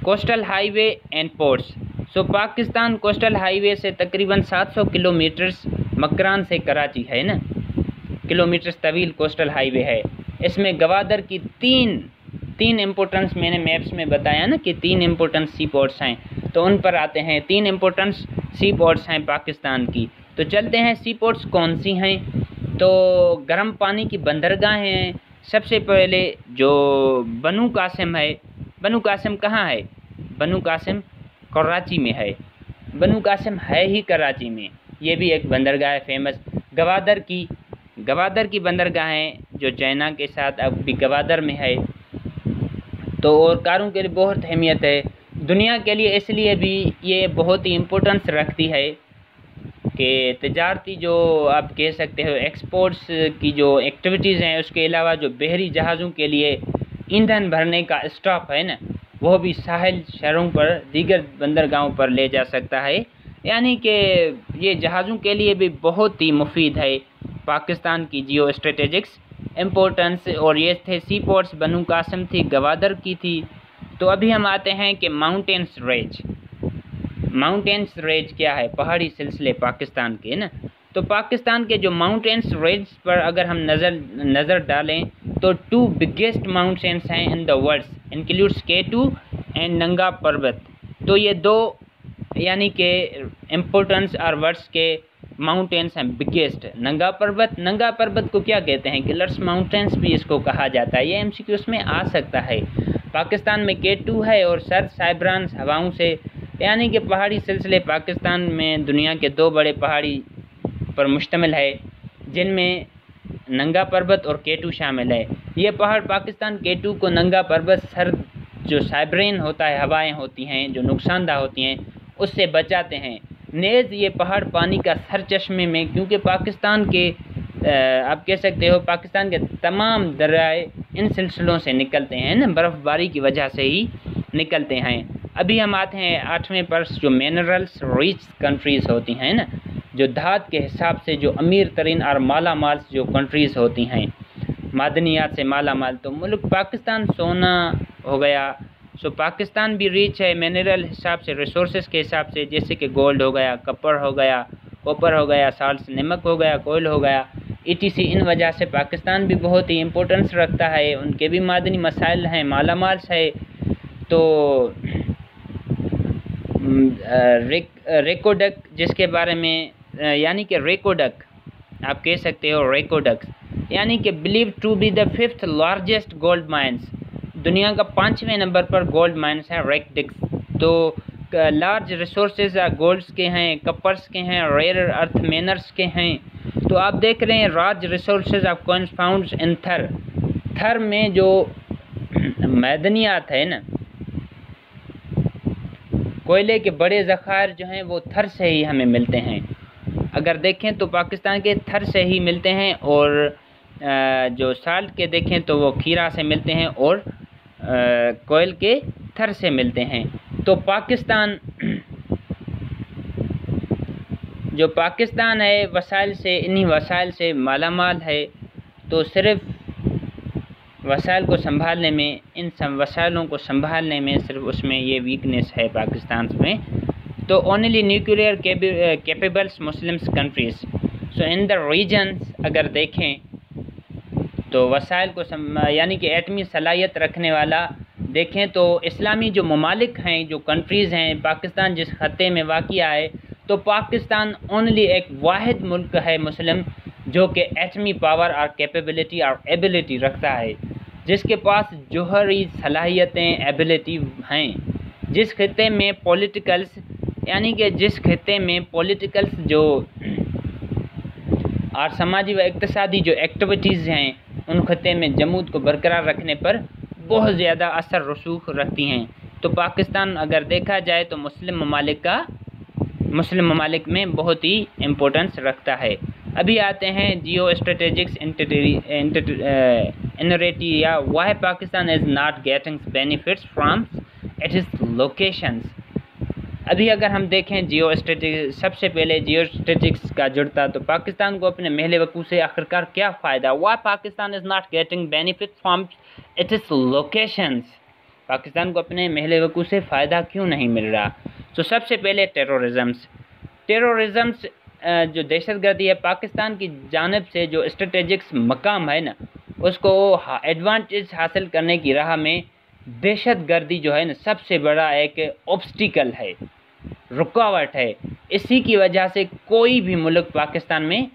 coastal highway and ports. Pakistan coastal highway से तकरीबन 700 किलोमीटर मकरान से कराची है ना, किलोमीटर तवील कोस्टल हाईवे है। इसमें गवादर की तीन इम्पोर्टेंस मैंने मैप्स में बताया ना कि 3 इम्पोर्टेंस सी पोर्ट्स हैं, तो उन पर आते हैं। 3 इम्पोर्टेंस सी पोर्ट्स हैं पाकिस्तान की। तो चलते हैं सी पोर्ट्स कौन सी हैं। तो गर्म पानी की बंदरगाहें हैं। सबसे पहले जो बनु कासिम है, बनु कासिम कहाँ है? बनु कासिम कराची में है। बनु कासिम है ही कराची में। ये भी एक बंदरगाह है फेमस। गवादर की बंदरगाह है जो चाइना के साथ अभी गवादर में है। तो और कारों के लिए बहुत अहमियत है दुनिया के लिए, इसलिए भी ये बहुत ही इम्पोर्टेंस रखती है कि तजारती जो आप कह सकते हो एक्सपोर्ट्स की जो एक्टिविटीज़ हैं, उसके अलावा जो बहरी जहाज़ों के लिए ईंधन भरने का स्टॉप है ना, वो भी साहिल शहरों पर दीगर बंदरगाहों पर ले जा सकता है। यानी कि ये जहाज़ों के लिए भी बहुत ही मुफीद है पाकिस्तान की जियो स्ट्रेटेजिक्स इम्पोर्टेंस। और ये थे सी पोर्ट्स, बनु कासिम थी, गवादर की थी। तो अभी हम आते हैं कि माउंटेन्स रेंज क्या है, पहाड़ी सिलसिले पाकिस्तान के ना। तो पाकिस्तान के जो माउंटेन्स रेंज पर अगर हम नज़र डालें तो 2 बिगेस्ट माउंटेन्स हैं इन the world, includes K2 and नंगा पर्वत। तो ये 2 यानी कि इम्पोर्टेंस और वर्ड्स के माउंटेन्स हैं बिगेस्ट। नंगा पर्वत को क्या कहते हैं, किलर्स माउंटेन्स भी इसको कहा जाता है। ये MCQs में आ सकता है। पाकिस्तान में K2 है और सर्द साइब्रान हवाओं से, यानी कि पहाड़ी सिलसिले पाकिस्तान में दुनिया के 2 बड़े पहाड़ी पर मुश्तमिल है, जिनमें नंगा पर्वत और K2 शामिल है। ये पहाड़ पाकिस्तान K2 को नंगा पर्वत सर्द जो साइब्रेन होता है, हवाएं होती हैं जो नुकसानदा होती हैं, उससे बचाते हैं। नेज़ ये पहाड़ पानी का सरचश्मे में, क्योंकि पाकिस्तान के आप कह सकते हो पाकिस्तान के तमाम दरियाए इन सिलसिलों से निकलते हैं ना, बर्फ़बारी की वजह से ही निकलते हैं। अभी हम आते हैं 8वें पर, जो मिनरल्स रिच कंट्रीज़ होती हैं ना, जो धात के हिसाब से जो अमीर तरीन और माला माल जो कंट्रीज़ होती हैं, मादनियात से माला माल। तो मुल्क पाकिस्तान सोना हो गया, सो पाकिस्तान भी रिच है मिनरल हिसाब से, रिसोर्सेज के हिसाब से, जैसे कि गोल्ड हो गया, कॉपर हो गया, साल्ट नमक हो गया, कोयल हो गया, ETC। इन वजह से पाकिस्तान भी बहुत ही इम्पोर्टेंस रखता है, उनके भी मादनी मसाइल हैं, माला माल है। तो रेकोडक जिसके बारे में यानी कि रेकोडक आप कह सकते हो, रेकोडक यानी कि believe to be the 5th largest gold mines, दुनिया का 5वें नंबर पर गोल्ड माइंस है रेकोडक। तो लार्ज रिसोर्सेज गोल्ड्स के हैं, कपर्स के हैं, रेयर अर्थ मिनरल्स के हैं। तो आप देख रहे हैं large resources of coins found in थर में जो मैदनियात है ना, कोयले के बड़े ज़खायर जो हैं वो थर से ही हमें मिलते हैं। अगर देखें तो पाकिस्तान के थर से ही मिलते हैं, और जो साल्ट के देखें तो वो खीरा से मिलते हैं और कोयल के थर से मिलते हैं। तो पाकिस्तान है वसाइल से, इन्हीं वसाइल से मालामाल है। तो सिर्फ वसाइल को संभालने में, इन सब वसाइलों को संभालने में सिर्फ उसमें ये वीकनेस है पाकिस्तान में। तो only nuclear capables Muslims countries, so in the regions अगर देखें तो वसाइल को यानी कि एटमी सलाहियत रखने वाला देखें तो इस्लामी जो ममालिक हैं, जो कंट्रीज़ हैं, पाकिस्तान जिस खत्ते में वाक़िया है, तो पाकिस्तान ओनली एक वाहिद मुल्क है मुस्लिम जो कि एटमी पावर और कैपेबिलिटी और एबिलिटी रखता है, जिसके पास जौहरी सलाहियतें एबिलिटी हैं। जिस खत्ते में पॉलिटिकल्स यानी कि जिस खत्ते में पॉलिटिकल्स जो और समाजी व इक़्तिसादी जो एक्टिविटीज़ हैं, उन खत्ते में जमूद को बरकरार रखने पर बहुत ज़्यादा असर रसूख रखती हैं। तो पाकिस्तान अगर देखा जाए तो मुस्लिम ममालिक में बहुत ही इम्पोर्टेंस रखता है। अभी आते हैं geostrategics inertia, why Pakistan is not getting benefits from its locations. अभी अगर हम देखें जियो स्ट्रेटेजिक्स, सबसे पहले जियो स्ट्रेटेजिक्स का जुड़ता तो पाकिस्तान को अपने महल वकू से आखिरकार क्या फ़ायदा, why Pakistan is not getting benefit from its locations, Pakistan को अपने महल वकू से फ़ायदा क्यों नहीं मिल रहा। तो सबसे पहले टेररिज़म्स जो दहशतगर्दी है, पाकिस्तान की जानिब से जो स्ट्रेटेजिक्स मकाम है ना, उसको एडवांटेज हासिल करने की राह में दहशतगर्दी जो है ना सबसे बड़ा एक ऑब्स्टिकल है, रुकावट है। इसी की वजह से कोई भी मुल्क पाकिस्तान में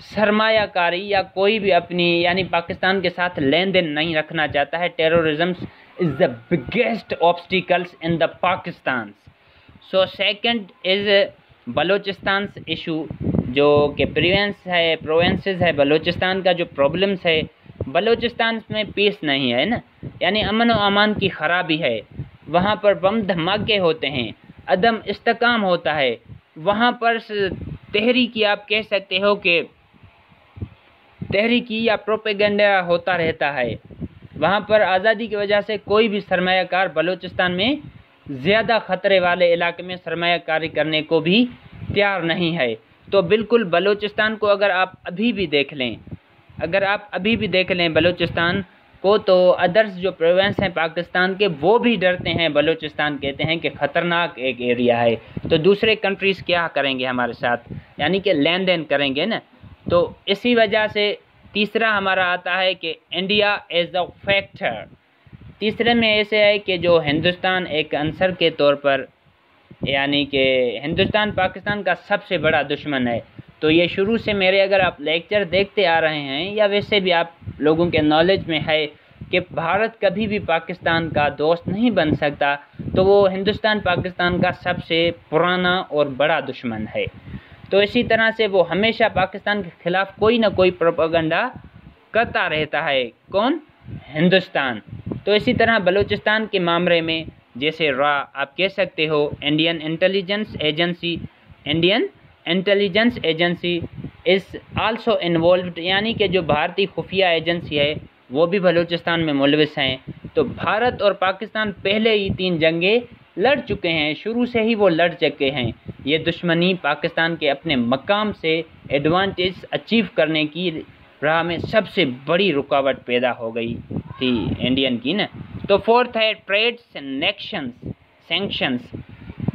सरमायाकारी या कोई भी अपनी यानी पाकिस्तान के साथ लेन देन नहीं रखना चाहता है। Terrorism is the biggest obstacles in the Pakistan. So second is Balochistan issue, जो कि प्रोविंसेस है बलूचिस्तान का, जो प्रॉब्लम्स है बलूचिस्तान में पीस नहीं है ना, यानी अमन व अमान की ख़राबी है। वहाँ पर बम धमाके होते हैं, अदम इस्तेकाम होता है, वहाँ पर तहरीकी आप कह सकते हो कि तहरीकी या प्रोपेगेंडा होता रहता है। वहाँ पर आज़ादी की वजह से कोई भी सरमायाकार बलूचिस्तान में ज़्यादा ख़तरे वाले इलाके में सरमायाकारी करने को भी तैयार नहीं है। तो बिल्कुल बलूचिस्तान को अगर आप अभी भी देख लें बलूचिस्तान को, तो अदर्स जो प्रोविंस हैं पाकिस्तान के वो भी डरते हैं। बलूचिस्तान कहते हैं कि ख़तरनाक एक एरिया है, तो दूसरे कंट्रीज़ क्या करेंगे हमारे साथ, यानी कि लेन देन करेंगे ना। तो इसी वजह से तीसरा हमारा आता है कि इंडिया एज अ फैक्टर। तीसरे में ऐसे है कि जो हिंदुस्तान एक अंसर के तौर पर, यानी कि हिंदुस्तान पाकिस्तान का सबसे बड़ा दुश्मन है। तो ये शुरू से मेरे अगर आप लेक्चर देखते आ रहे हैं या वैसे भी आप लोगों के नॉलेज में है कि भारत कभी भी पाकिस्तान का दोस्त नहीं बन सकता, तो वो हिंदुस्तान पाकिस्तान का सबसे पुराना और बड़ा दुश्मन है। तो इसी तरह से वो हमेशा पाकिस्तान के ख़िलाफ़ कोई ना कोई प्रोपेगेंडा करता रहता है। कौन? हिंदुस्तान। तो इसी तरह बलूचिस्तान के मामले में जैसे आप कह सकते हो Indian intelligence agency is also involved, यानी कि जो भारतीय खुफिया एजेंसी है वो भी बलूचिस्तान में मुलविस हैं। तो भारत और पाकिस्तान पहले ही 3 जंगें लड़ चुके हैं, शुरू से ही वो लड़ चुके हैं। ये दुश्मनी पाकिस्तान के अपने मकाम से एडवांटेज अचीव करने की राह में सबसे बड़ी रुकावट पैदा हो गई थी इंडियन की ना। तो फोर्थ है ट्रेड सैंक्शंस।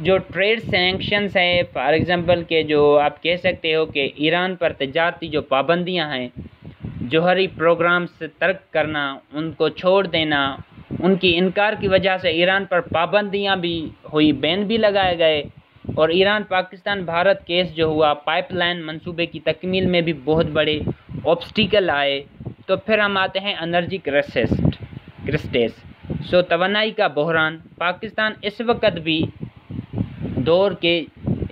जो ट्रेड सैंक्शंस है, फॉर एग्ज़ाम्पल के जो आप कह सकते हो कि ईरान पर तजारती जो पाबंदियां हैं, जोहरी प्रोग्राम से तर्क करना, उनको छोड़ देना, उनकी इनकार की वजह से ईरान पर पाबंदियां भी हुई, बैन भी लगाए गए। और ईरान पाकिस्तान भारत केस जो हुआ, पाइपलाइन मंसूबे की तकमील में भी बहुत बड़े ऑब्स्टिकल आए। तो फिर हम आते हैं एनर्जी क्रिस्टेस। सो तवानाई का बहरान, पाकिस्तान इस वक्त भी दौर के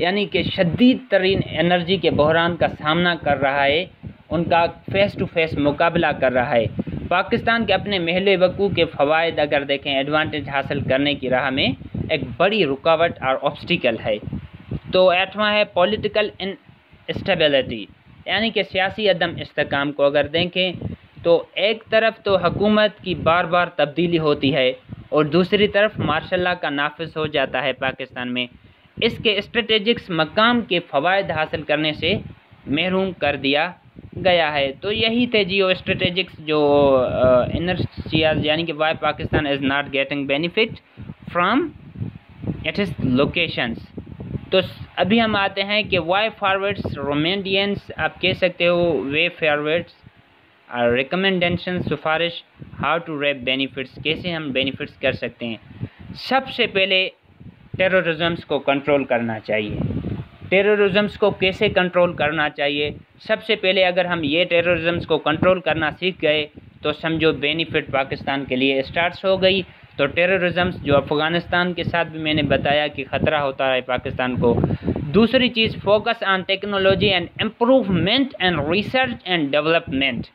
यानी कि शदीद तरीन एनर्जी के बहरान का सामना कर रहा है, उनका फेस टू फेस मुकाबला कर रहा है। पाकिस्तान के अपने महल वकू के फ़वाइद अगर देखें, एडवांटेज हासिल करने की राह में एक बड़ी रुकावट और ऑब्स्टिकल है। तो 8वां है पॉलिटिकल इंस्टेबिलिटी, यानी कि सियासी अदम इस्तेकाम को अगर देखें तो एक तरफ तो हुकूमत की बार बार तब्दीली होती है और दूसरी तरफ मार्शल लॉ का नाफिज हो जाता है पाकिस्तान में। इसके स्ट्रेटेजिक्स मकाम के फ़वाइद हासिल करने से महरूम कर दिया गया है। तो यही थे जियो स्ट्रेटेजिक्स जो इनर्शियाज, यानी कि why Pakistan is not getting benefit from its locations. तो अभी हम आते हैं कि वाई फॉरवर्ड्स रोमेंडियंस, आप कह सकते हो वे फॉरवर्ड्स और रिकमेंडेशन, सिफारिश, हाउ टू रेप बेनिफिट्स, कैसे हम बेनिफिट्स कर सकते हैं। सबसे पहले टेररिज्म को कंट्रोल करना चाहिए। टेररिज्म को कैसे कंट्रोल करना चाहिए? सबसे पहले अगर हम ये टेररिज्म को कंट्रोल करना सीख गए तो समझो बेनिफिट पाकिस्तान के लिए स्टार्ट हो गई। तो टेररिज्म जो अफ़गानिस्तान के साथ भी मैंने बताया कि ख़तरा होता है पाकिस्तान को। दूसरी चीज़, focus on technology and improvement and research and development,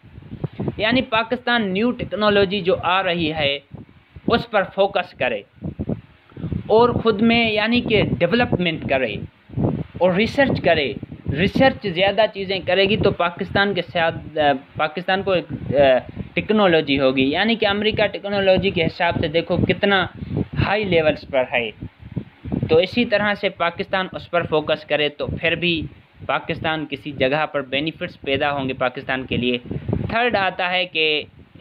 यानी पाकिस्तान न्यू टेक्नोलॉजी जो आ रही है उस पर फोकस करे और ख़ुद में यानी कि डेवलपमेंट करे और रिसर्च करे। रिसर्च ज़्यादा चीज़ें करेगी तो पाकिस्तान के साथ पाकिस्तान को एक टेक्नोलॉजी होगी, यानी कि अमेरिका टेक्नोलॉजी के हिसाब से देखो कितना हाई लेवल्स पर है। तो इसी तरह से पाकिस्तान उस पर फोकस करे तो फिर भी पाकिस्तान किसी जगह पर बेनिफिट्स पैदा होंगे पाकिस्तान के लिए। थर्ड आता है कि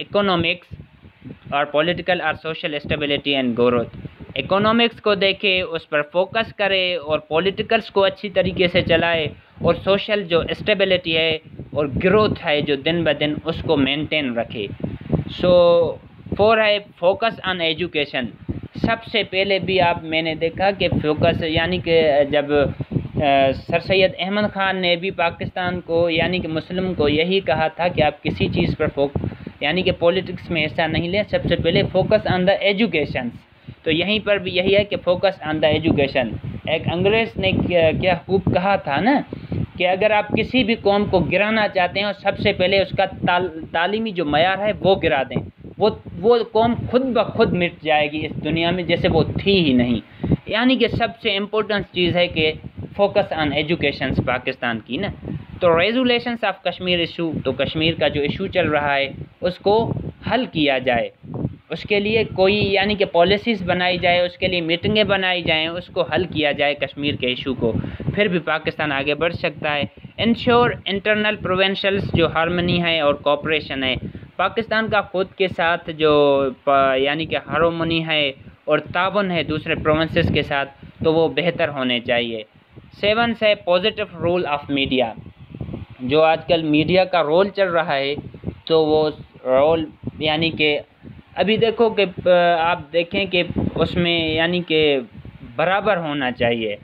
इकोनॉमिक्स और पॉलिटिकल और social stability and growth. Economics को देखे, उस पर फोकस करे और पॉलिटिकल्स को अच्छी तरीके से चलाए और सोशल जो स्टेबिलिटी है और ग्रोथ है जो दिन ब दिन उसको मेंटेन रखे। सो 4 है फोकस ऑन एजुकेशन। सबसे पहले भी मैंने देखा कि फोकस, यानी कि जब सर सैयद अहमद ख़ान ने भी पाकिस्तान को यानी कि मुस्लिम को यही कहा था कि आप किसी चीज़ पर यानी कि पॉलिटिक्स में हिस्सा नहीं लें, सबसे पहले फोकस ऑन द एजुकेशन। तो यहीं पर भी यही है कि फोकस ऑन द एजुकेशन। एक अंग्रेज़ ने क्या खूब कहा था ना कि अगर आप किसी भी कौम को गिराना चाहते हैं और सबसे पहले उसका तालीमी जो मयार है वो गिरा दें, वो कौम खुद ब खुद मिट जाएगी इस दुनिया में जैसे वो थी ही नहीं। यानी कि सबसे इम्पोर्टेंट चीज़ है कि फोकस ऑन एजुकेशन पाकिस्तान की ना। तो रेजोल्यूशंस ऑफ कश्मीर इशू, तो कश्मीर का जो इशू चल रहा है उसको हल किया जाए, उसके लिए कोई यानी कि पॉलिसीज़ बनाई जाए, उसके लिए मीटिंगें बनाई जाएं, उसको हल किया जाए कश्मीर के इशू को, फिर भी पाकिस्तान आगे बढ़ सकता है। इंश्योर इंटरनल प्रोविंशियल्स जो हारमनी है और कोऑपरेशन है, पाकिस्तान का खुद के साथ जो यानी कि हारमोनी है और तावन है दूसरे प्रोविंसेस के साथ, तो वो बेहतर होने चाहिए। 7 है पॉजिटिव रोल ऑफ मीडिया, जो आजकल मीडिया का रोल चल रहा है तो वो रोल यानी कि अभी देखो कि आप देखें कि उसमें यानी कि बराबर होना चाहिए,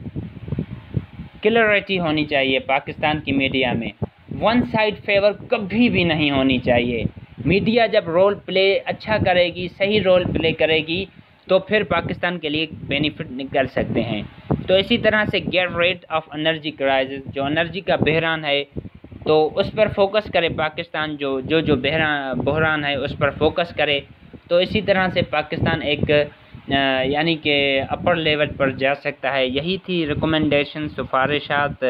क्लियरिटी होनी चाहिए पाकिस्तान की मीडिया में, वन साइड फेवर कभी भी नहीं होनी चाहिए। मीडिया जब रोल प्ले अच्छा करेगी, सही रोल प्ले करेगी, तो फिर पाकिस्तान के लिए बेनिफिट निकल सकते हैं। तो इसी तरह से get rate of energy crisis, जो एनर्जी का बहरान है तो उस पर फोकस करे पाकिस्तान, जो बहरान है उस पर फोकस करे। तो इसी तरह से पाकिस्तान एक यानी कि अपर लेवल पर जा सकता है। यही थी रिकमेंडेशन, सिफारिशात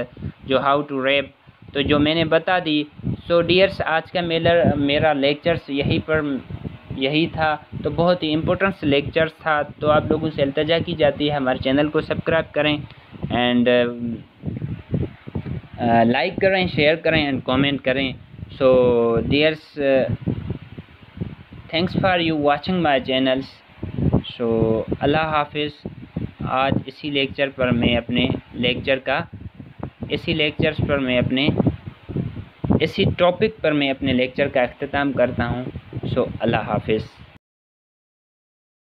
जो हाउ टू रैप, तो जो मैंने बता दी। सो डियर्स, आज का मेरा लेक्चर्स यही था, तो बहुत ही इम्पोर्टेंट लेक्चर्स था। तो आप लोगों से इल्तिजा की जाती है हमारे चैनल को सब्सक्राइब करें एंड लाइक करें, शेयर करें एंड कमेंट करें। So dears, thanks for you watching my channels. So अल्लाह हाफिज़। आज इसी लेक्चर्स पर मैं अपने इसी टॉपिक पर मैं अपने लेक्चर का अख्तिताम करता हूँ। सो अल्लाह हाफिज़।